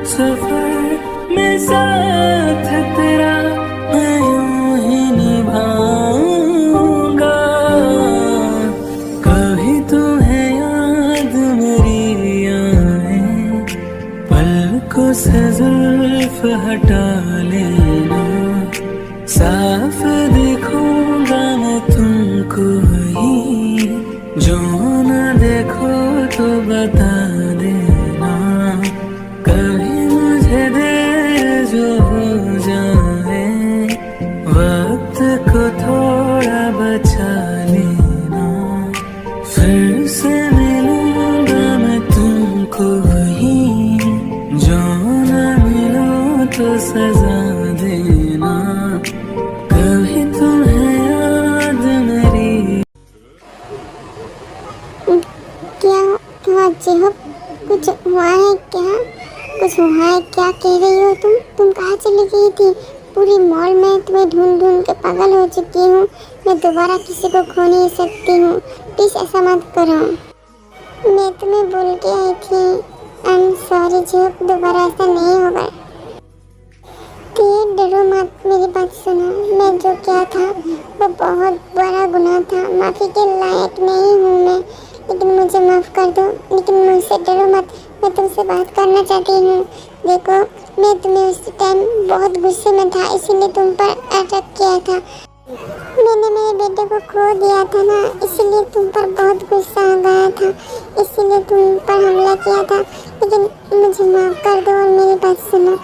सफर में साथ तेरा मैं यूं ही निभाऊंगा। कभी तुम्हें याद मेरी आए, पलकों से जुल्फ हटा लेना। साफ दिखूंगा मैं तुमको ही, जो न देखो तो बता देना। कभी मुझे देर जो हो जाए, वक्त को थोड़ा बचा लेना। फिर से मिलूंगा मैं तुमको ही, जो न मिलो तो सजा देना। कभी तुम्हें याद मेरी। क्या अच्छे हो? कुछ हुआ है क्या? कुछ हुआ है क्या? कह रही हो तुम कहाँ चली गई थी? पूरी मॉल में तुम्हें ढूंढ ढूंढ के पागल हो चुकी हूँ। मैं दोबारा किसी को खो नहीं सकती हूँ। प्लीज ऐसा मत करो। मैं तुम्हें भूल के आई थी। आई एम सॉरी झूठ, दोबारा ऐसा नहीं होगा। डरो मत, मेरी बात सुनो। मैं जो किया था वो बहुत बड़ा गुनाह था। माफी के लायक नहीं हूँ मैं, लेकिन मुझे माफ कर दो। लेकिन मुझसे डरो मत, मैं तुमसे बात करना चाहती हूँ। देखो, मैं तुम्हें उस टाइम बहुत गुस्से में था, इसीलिए तुम पर अटैक किया था। मैंने मेरे बेटे को खो दिया था ना, इसीलिए तुम पर बहुत गुस्सा आ गया था, इसीलिए तुम पर हमला किया था। लेकिन मुझे माफ कर दो और मेरी बात सुनो।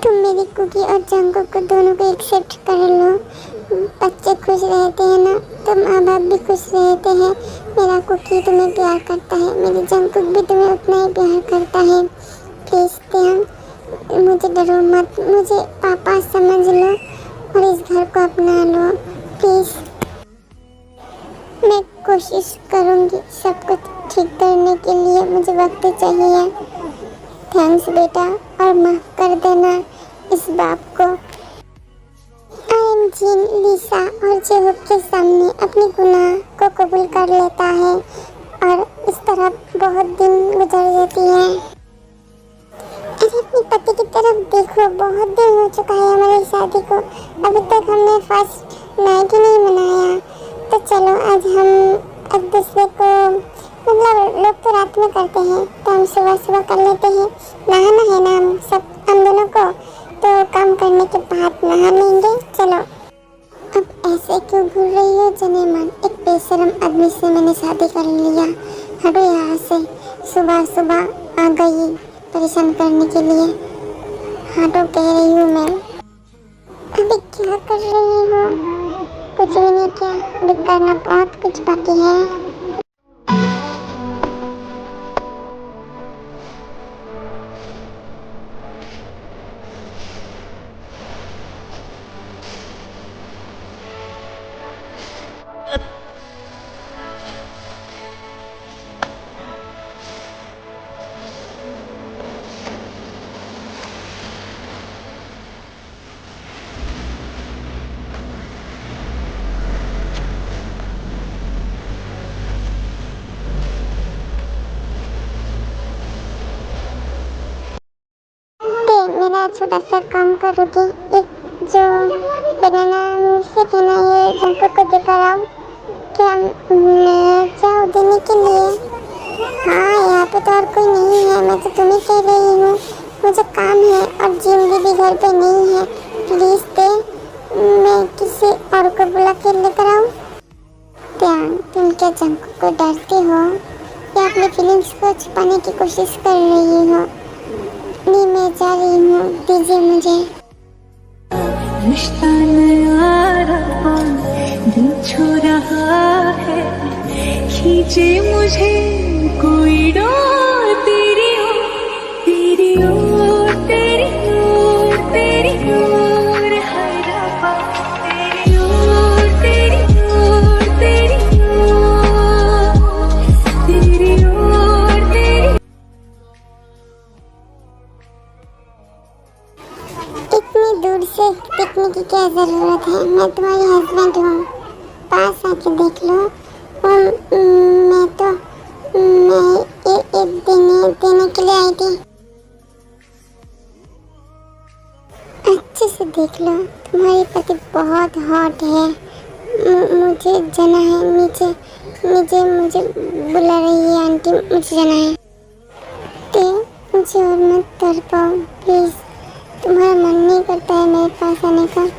तुम मेरी कुकी और जंगकुक को दोनों को एक्सेप्ट कर लो। बच्चे खुश रहते हैं ना, तो माँ बाप भी खुश रहते हैं। मेरा कुकी तुम्हें प्यार करता है, मेरी जंगकुक भी तुम्हें उतना ही प्यार करता है। प्लीज त्यान, मुझे डरो मत, मुझे पापा समझ लो और इस घर को अपना लो प्लीज। मैं कोशिश करूँगी सब कुछ ठीक करने के लिए, मुझे वक्त चाहिए। थैंक्स बेटा, और माफ कर देना इस बाप को। आई एम जीन लिसा और जेहूब के सामने अपनी गुनाह को कबूल कर लेता है और इस तरह बहुत दिन गुजर जाती है। अरे अपने पति की तरफ देखो, बहुत दिन हो चुका है हमारी शादी को, अभी तक हमने फर्स्ट नाइट ही नहीं मनाया। तो चलो आज हम एक दूसरे को, मतलब लोग तो रात में करते हैं, तो हम सुबह सुबह कर लेते हैं। नहाना है ना हम दोनों को, तो काम करने के बाद नहा लेंगे। चलो, अब ऐसे क्यों घूर रही हो जनेमन? एक बेशरम आदमी से मैंने शादी कर लिया, हटो यहाँ से। सुबह सुबह आ गई परेशान करने के लिए, हटो कह रही हूँ मैं। अभी क्या कर रही हो? कुछ भी नहीं किया, अभी करना बहुत कुछ बाकी है। मेरा छोटा सा काम करोगी? एक जो बनाना मिल्कशेक है ना, ये जंगकुक को देकर आओ। क्या मैं जाऊँ देने के लिए? हाँ, यहाँ पे तो और कोई नहीं है, मैं तो तुम्हें कह रही हूँ। मुझे काम है और जिम भी घर पे नहीं है, प्लीज दे। मैं किसी और को बुला के लेकर आऊँ? ध्यान, तुम क्या जंगकुक को डरती हो या अपनी फीलिंग्स को छुपाने की कोशिश कर रही हो? नहीं, मैं जा रही हूँ, दीजिए मुझे। रिश्ता नया रहा, दिल छू रहा है, खींचे मुझे कोई डोर। तेरी ओर, तेरी ओर, तेरी ओर, तेरी ओर, हर रफा तेरी ओर, तेरी ओर, तेरी ओर, तेरी ओर, तेरी। इतनी दूर से देखने की क्या जरूरत है? मैं तुम्हारी हस्बैंड हूँ, पास आके देख लो। मैं देने के लिए आई थी। देख लो, तुम्हारी पति बहुत हॉट है। मुझे जाना है नीचे, मुझे बुला रही है आंटी, मुझे जाना है। ते मुझे और मत कर पाओ प्लीज, तुम्हारा मन नहीं करता है मेरे पास आने का।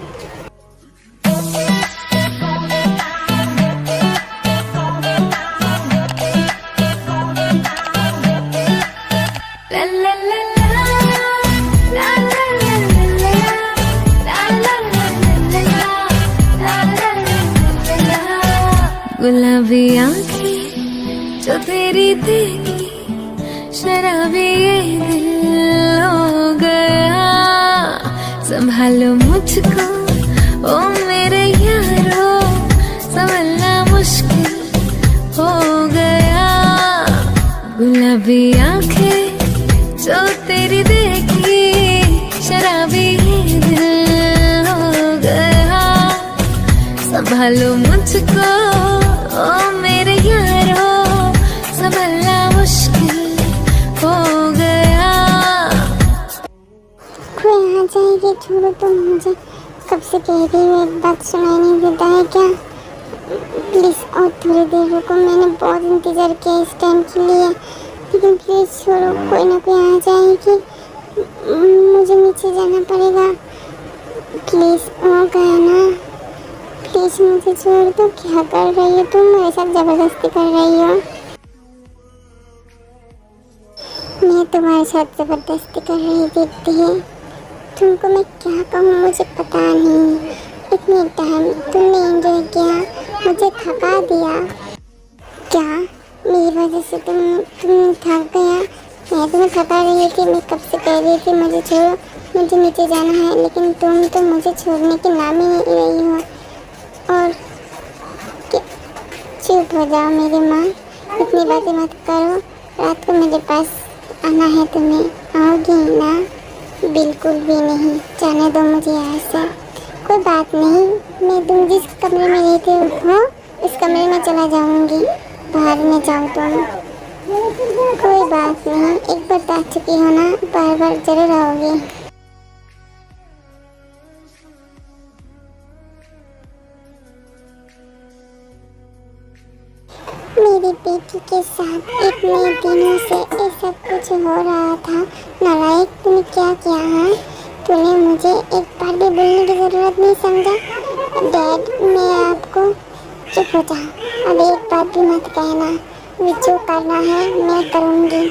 गुलाबी आंखें जो तेरी देखी, शराबी ये दिल हो गया। संभालो मुझको ओ मेरे यारो, संभलना मुश्किल हो गया। गुलाबी आंखें जो तेरी देखी, शराबी ये दिल हो गया। संभालो मुझको ओ मेरे यारो, संभलना मुश्किल हो गया। कोई आ जाएगी, छोड़ो तुम मुझे, कब से कह रही हूँ एक बात सुनाई नहीं देता है क्या? प्लीज़ और थोड़ी देर रुको, मैंने बहुत इंतज़ार किया इस टाइम के लिए, लेकिन प्लीज़ छोड़ो, कोई ना कोई आ जाएगी, मुझे नीचे जाना पड़ेगा। प्लीज़ हो गया ना, प्लीज़ मुझे छोड़ दो। क्या कर रही हो तुम? मेरे साथ ज़बरदस्ती कर रही हो? मैं तुम्हारे साथ ज़बरदस्ती कर रही दिखती है। तुमको मैं क्या कहूँ मुझे पता नहीं। इतने टाइम तुमने एंजॉय किया, मुझे थका दिया। क्या मेरी वजह से तुम थक गया? मैं तुम्हें थका रही थी, मैं कब से कह रही थी मुझे छोड़ो, मुझे नीचे जाना है, लेकिन तुम तो मुझे छोड़ने के नाम ही नहीं रही हो। और चुप हो जाओ मेरी माँ, इतनी बातें मत करो। रात को मेरे पास आना है तुम्हें, आओगी ना? बिल्कुल भी नहीं, जाने दो मुझे यहाँ से। कोई बात नहीं, मैं तुम जिस कमरे में रहते हो उस कमरे में चला जाऊँगी, बाहर में जाओ तुम। कोई बात नहीं, एक बार आ चुकी हो ना, बार बार जरूर आओगी। मेरी बेटी के साथ इतने दिनों से ये सब कुछ हो रहा था। नालायक, तूने क्या किया है? तूने मुझे एक बार भी बोलने की ज़रूरत नहीं समझा? डैड, मैं आपको चुप हो जा, अब एक बात भी मत कहना। जो करना है मैं करूँगी।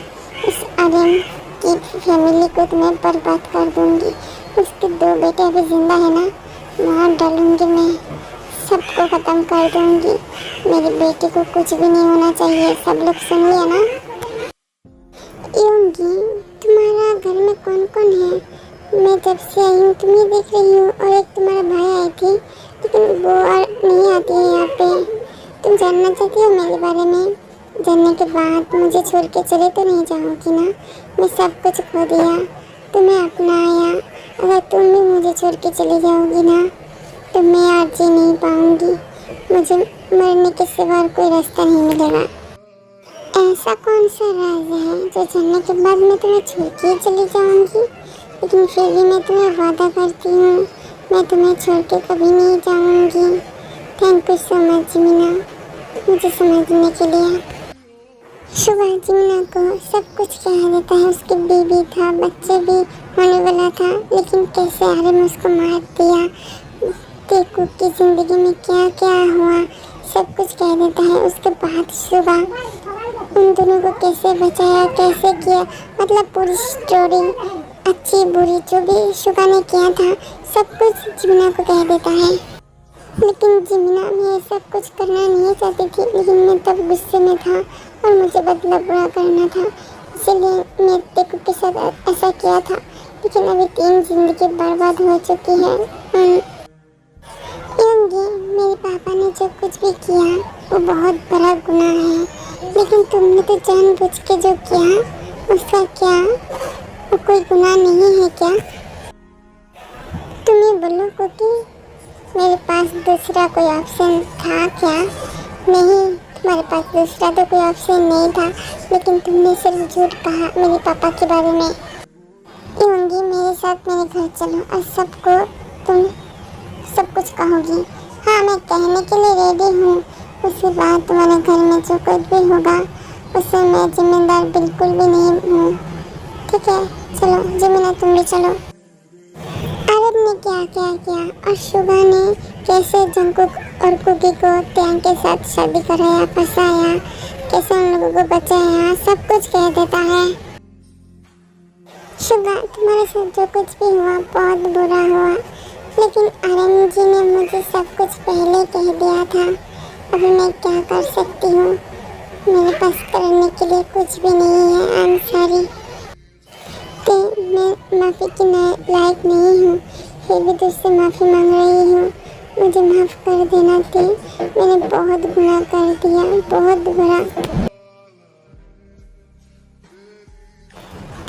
इस आर्यन की फैमिली को तो मैं बर्बाद कर दूँगी। उसके 2 बेटे अभी जिंदा है ना, मार डालूँगी मैं, सबको ख़त्म कर दूँगी। मेरी बेटी को कुछ भी नहीं होना चाहिए। सब लोग सुन लिया ना? योंगी, तुम्हारा घर में कौन कौन है? मैं जब से आई हूँ तुम ही देख रही हूँ, और एक तुम्हारा भाई आई थी, लेकिन वो नहीं आती है यहाँ पे। तुम जानना चाहती हो मेरे बारे में? जानने के बाद मुझे छोड़ के चले तो नहीं जाओगी ना? मैं सब कुछ खो दिया, तुम्हें अपना आया। अगर तुम भी मुझे छोड़ के चली जाओगी ना, तो मैं आज जी नहीं पाऊँगी। मुझे मरने के सिवा कोई रास्ता नहीं मिलेगा। ऐसा कौन सा राज है जो जानने के बाद मैं तुम्हें छोड़ के चली जाऊंगी? लेकिन फिर भी मैं तुम्हें वादा करती हूँ, मैं तुम्हें छोड़ के कभी नहीं जाऊंगी। थैंक यू सो मच जिमिना, मुझे समझने के लिए। सुबह जिमिना को सब कुछ कह देता है। उसकी बीवी था, बच्चे भी होने वाला था, लेकिन कैसे आर्यन उसको मार दिया। देखो की ज़िंदगी में क्या क्या हुआ, सब कुछ कह देता है। उसके बाद सुबह उन दोनों को कैसे बचाया, कैसे किया, मतलब पूरी स्टोरी, अच्छी बुरी जो भी शुभा ने किया था, सब कुछ जिमिना को कह देता है। लेकिन जिमिना मैं सब कुछ करना नहीं चाहती थी, लेकिन मैं तब गुस्से में था और मुझे बदला पूरा करना था, इसलिए मैं देखो के साथ ऐसा किया था। लेकिन अभी 3 जिंदगी बर्बाद हो चुकी है। मेरे पापा ने जो कुछ भी किया वो बहुत बड़ा गुनाह है, लेकिन तुमने तो जानबूझ के जो किया उसका क्या, वो कोई गुनाह नहीं है क्या? तुम ये बोलो क्योंकि मेरे पास दूसरा कोई ऑप्शन था क्या? नहीं, तुम्हारे पास दूसरा तो कोई ऑप्शन नहीं था, लेकिन तुमने सिर्फ झूठ कहा मेरे पापा के बारे में। योंगी, मेरे साथ मेरे घर चलो और सबको तुम सब कुछ कहोगी। हाँ, मैं कहने के लिए रेडी हूँ। उसके बाद तुम्हारे घर में जो कुछ भी होगा उससे मैं जिम्मेदार बिल्कुल भी नहीं हूँ। ठीक है, चलो जमीना तुम भी चलो। अरब ने क्या क्या किया और शुभा ने कैसे जंकुक और कुकी को त्यांग के साथ शादी कराया, फंसाया, कैसे उन लोगों को बचाया, सब कुछ कह देता है। शुभा, तुम्हारे साथ जो कुछ भी हुआ बहुत बुरा हुआ, लेकिन आर्यन जी ने मुझे सब कुछ पहले कह दिया था। अभी मैं क्या कर सकती हूँ? मेरे पास करने के लिए कुछ भी नहीं है। आई एम सॉरी कि मैं माफ़ी के लायक नहीं हूँ, फिर भी तुझसे माफ़ी मांग रही हूँ। मुझे माफ़ कर देना थी, मैंने बहुत गुनाह कर दिया, बहुत बुरा।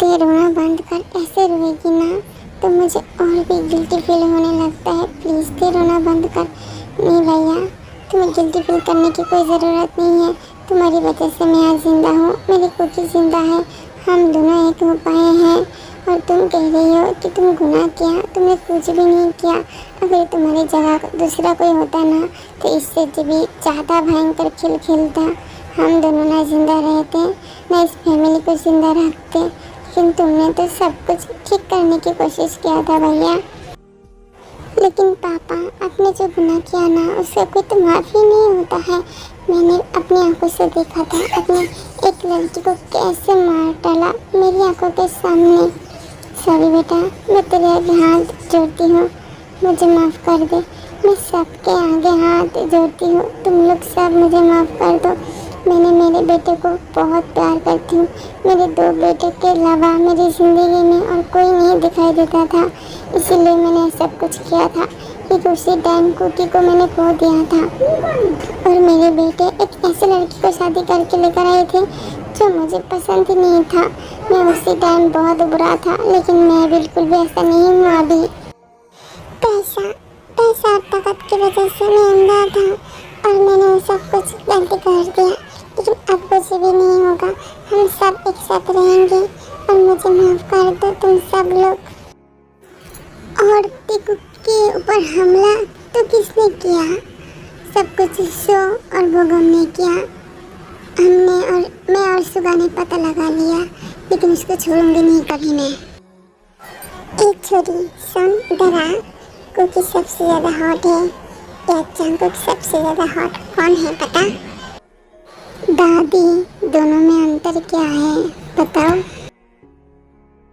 ते रोना बंद कर, ऐसे रोएगी ना तो मुझे और भी गिल्टी फील होने लगता है। प्लीज़ ते रोना बंद कर। नहीं भैया, तुम्हें गिल्टी फील करने की कोई ज़रूरत नहीं है। तुम्हारी वजह से मैं आज जिंदा हूँ, मेरी कुकी जिंदा है, हम दोनों एक हो पाए हैं। और तुम कह रही हो कि तुम गुनाह किया, तुमने कुछ भी नहीं किया। अगर तुम्हारी जगह दूसरा कोई होता ना तो इससे भी ज़्यादा भयंकर खेल खेलता। हम दोनों ना जिंदा रहते, ना इस फैमिली को जिंदा रखते, लेकिन तुमने तो सब कुछ ठीक करने की कोशिश किया था भैया। लेकिन पापा, आपने जो गुनाह किया ना उसका कोई तो माफ़ी नहीं होता है। मैंने अपनी आंखों से देखा था अपनी एक लड़की को कैसे मार डाला मेरी आंखों के सामने। सॉरी बेटा, मैं तेरे आगे हाथ जोड़ती हूँ, मुझे माफ़ कर दे। मैं सबके आगे हाथ जोड़ती हूँ, तुम लोग सब मुझे माफ़ कर दो। मैंने मेरे बेटे को बहुत प्यार करती हूँ। मेरे 2 बेटे के अलावा मेरी ज़िंदगी में और कोई नहीं दिखाई देता था, इसीलिए मैंने सब कुछ किया था। एक उसी टाइम कुकी को मैंने खो दिया था और मेरे बेटे एक ऐसे लड़की को शादी करके लेकर आए थे जो मुझे पसंद ही नहीं था। मैं उसी टाइम बहुत बुरा था, लेकिन मैं बिल्कुल भी ऐसा नहीं हूँ अभी। पैसा पैसा और ताकत की वजह से मैं अंधा था और मैंने सब कुछ गलती कर दिया, लेकिन अब कुछ भी नहीं होगा। हम सब एक साथ रहेंगे और मुझे माफ़ कर दो तुम सब लोग। और टिकू के ऊपर हमला तो किसने किया? सब कुछ शो और भोगम ने किया। हमने और मैं और सुगा ने पता लगा लिया, लेकिन उसको छोड़ूंगी नहीं कभी मैं। एक छोरी सुन डरा, कुकी सबसे ज़्यादा हॉट है या जंकुक सबसे ज़्यादा हॉट कौन है पता? दादी, दोनों में अंतर क्या है बताओ?